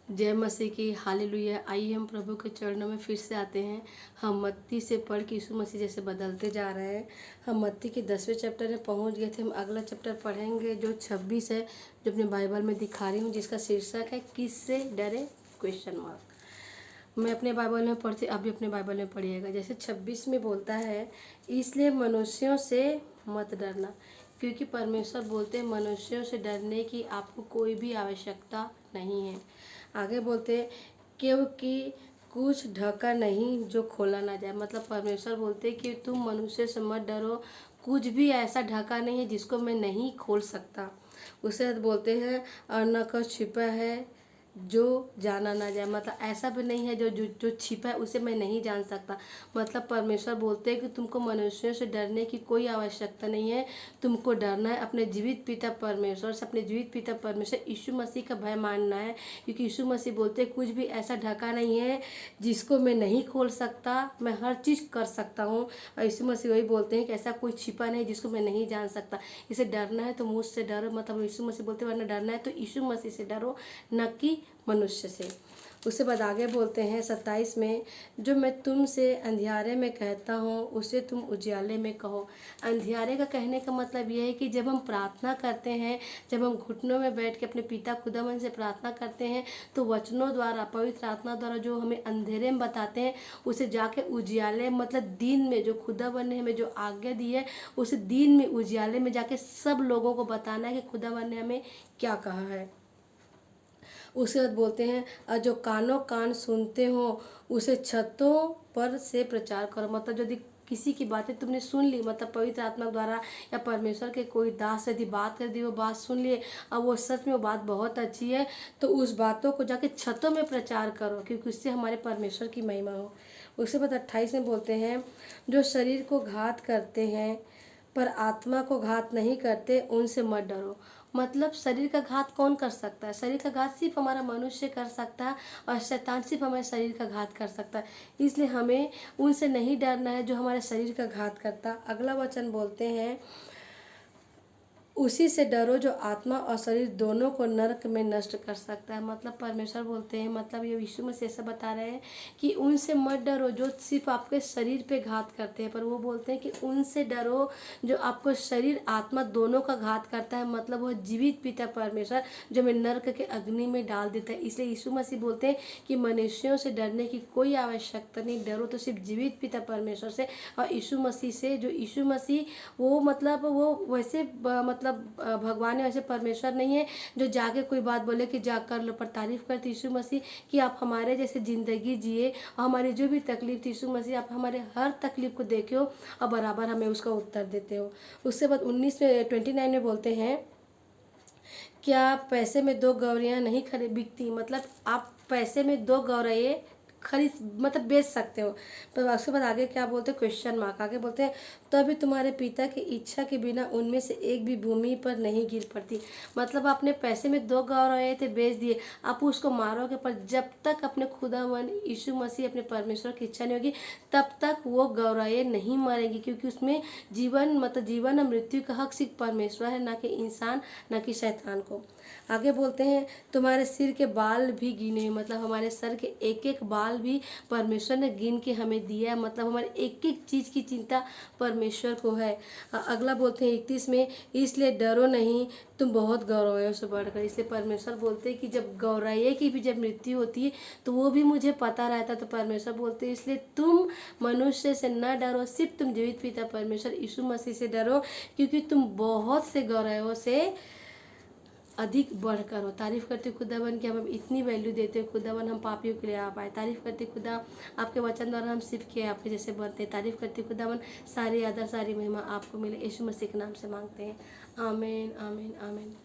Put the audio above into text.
जय मसीह की, हालेलुया। आइए हम प्रभु के चरणों में फिर से आते हैं। हम मत्ती से पढ़ के यीशु मसीह जैसे बदलते जा रहे हैं। हम मत्ती के 10वें चैप्टर में पहुंच गए थे। हम अगला चैप्टर पढ़ेंगे जो 26 है, जो अपने बाइबल में दिखा रही हूँ, जिसका शीर्षक है किससे डरे क्वेश्चन मार्क। मैं अपने बाइबल में पढ़ती, आप भी अपने बाइबल में पढ़िएगा। जैसे 26 में बोलता है, इसलिए मनुष्यों से मत डरना, क्योंकि परमेश्वर बोलते हैं मनुष्यों से डरने की आपको कोई भी आवश्यकता नहीं है। आगे बोलते हैं, क्योंकि कुछ ढका नहीं जो खोला ना जाए। मतलब परमेश्वर बोलते हैं कि तुम मनुष्य से मत डरो, कुछ भी ऐसा ढका नहीं है जिसको मैं नहीं खोल सकता। उसके बाद बोलते हैं, और न कुछ छिपा है जो जाना ना जाए। मतलब ऐसा भी नहीं है जो जो जो छिपा है उसे मैं नहीं जान सकता। मतलब परमेश्वर बोलते हैं कि तुमको मनुष्यों से डरने की कोई आवश्यकता नहीं है। तुमको डरना है अपने जीवित पिता परमेश्वर से, अपने जीवित पिता परमेश्वर यीशु मसीह का भय मानना है। क्योंकि यीशु मसीह बोलते हैं कुछ भी ऐसा ढका नहीं है जिसको मैं नहीं खोल सकता, मैं हर चीज़ कर सकता हूँ। और यीशु मसीह वही बोलते हैं कि ऐसा कोई छिपा नहीं जिसको मैं नहीं जान सकता। इसे डरना है तो मुझसे डरो। मतलब यीशु मसीह बोलते हैं वरना डरना है तो यीशु मसीह से डरो, न कि मनुष्य से। उसके बाद आगे बोलते हैं 27 में, जो मैं तुमसे अंधियारे में कहता हूँ उसे तुम उजियाले में कहो। अंधियारे का कहने का मतलब यह है कि जब हम प्रार्थना करते हैं, जब हम घुटनों में बैठ के अपने पिता खुदावन से प्रार्थना करते हैं, तो वचनों द्वारा, पवित्र आत्मा द्वारा जो हमें अंधेरे में बताते हैं, उसे जाके उजियाले, मतलब दिन में जो खुदावन ने हमें जो आज्ञा दी है, उस दिन में उजियाले में जाके सब लोगों को बताना है कि खुदावन ने हमें क्या कहा है। उसके बाद बोलते हैं, और जो कानों कान सुनते हो उसे छतों पर से प्रचार करो। मतलब यदि किसी की बातें तुमने सुन ली, मतलब पवित्र आत्मा द्वारा या परमेश्वर के कोई दास यदि बात कर दी, वो बात सुन लिए, अब वो सच में वो बात बहुत अच्छी है, तो उस बातों को जाके छतों में प्रचार करो, क्योंकि उससे हमारे परमेश्वर की महिमा हो। उसके बाद 28 में बोलते हैं, जो शरीर को घात करते हैं पर आत्मा को घात नहीं करते, उनसे मत डरो। मतलब शरीर का घात कौन कर सकता है? शरीर का घात सिर्फ हमारा मनुष्य कर सकता है, और शैतान सिर्फ हमारे शरीर का घात कर सकता है। इसलिए हमें उनसे नहीं डरना है जो हमारे शरीर का घात करता। अगला वचन बोलते हैं, उसी से डरो जो आत्मा और शरीर दोनों को नरक में नष्ट कर सकता है। मतलब परमेश्वर बोलते हैं, मतलब ये यीशु मसीह ऐसा बता रहे हैं कि उनसे मत डरो जो सिर्फ आपके शरीर पे घात करते हैं, पर वो बोलते हैं कि उनसे डरो जो आपको शरीर आत्मा दोनों का घात करता है। मतलब वो जीवित पिता परमेश्वर जो हमें नरक के अग्नि में डाल देता है। इसलिए यीशु मसीह बोलते हैं कि मनुष्यों से डरने की कोई आवश्यकता नहीं, डरो तो सिर्फ जीवित पिता परमेश्वर से और यीशु मसीह से। जो यीशु मसीह वो मतलब वो वैसे भगवान है, वैसे परमेश्वर नहीं है जो जाके कोई बात बोले कि जा कर लो। पर तारीफ करती यीशु मसीह कि आप हमारे जैसे ज़िंदगी जिए, और हमारी जो भी तकलीफ थी यीशु मसीह आप हमारे हर तकलीफ को देखे हो और बराबर हमें उसका उत्तर देते हो। उसके बाद 19 में 29 में बोलते हैं, क्या पैसे में दो गौरियाँ नहीं खरीद बिकती। मतलब आप पैसे में दो गौरैये खरीद मतलब बेच सकते हो। पर उसके बाद आगे क्या बोलते हैं, क्वेश्चन मार्क। आगे बोलते हैं, तभी तुम्हारे पिता की इच्छा के बिना उनमें से एक भी भूमि पर नहीं गिर पड़ती। मतलब आपने पैसे में दो गौरैये थे, बेच दिए, आप उसको मारोगे, पर जब तक अपने खुदावन यीशु मसीह अपने परमेश्वर की इच्छा नहीं होगी तब तक वो गौरैये नहीं मरेगी, क्योंकि उसमें जीवन मतलब जीवन और मृत्यु का हक सिर्फ परमेश्वर है, ना कि इंसान, ना कि शैतान को। आगे बोलते हैं, तुम्हारे सिर के बाल भी गिने। मतलब हमारे सर के एक एक बाल भी परमेश्वर ने गिन के हमें दिया है। मतलब हमारे एक एक चीज़ की चिंता परमेश्वर को है। अगला बोलते हैं 31 में, इसलिए डरो नहीं, तुम बहुत गौरवों से बढ़कर। इसलिए परमेश्वर बोलते हैं कि जब गौरैये की भी जब मृत्यु होती है तो वो भी मुझे पता रहता। तो परमेश्वर बोलते हैं इसलिए तुम मनुष्य से न डरो, सिर्फ तुम जीवित पिता परमेश्वर यीशु मसीह से डरो, क्योंकि तुम बहुत से गौरवों से अधिक बढ़कर हो। तारीफ करते खुदावन कि हम इतनी वैल्यू देते हो खुदावन, हम पापियों के लिए आप आए। तारीफ करते खुदा, आपके वचन द्वारा हम सीख के आपके जैसे बनते। तारीफ करते खुदावन, सारी आदर सारी महिमा आपको मिले। यीशु मसीह के नाम से मांगते हैं, आमीन आमीन आमीन।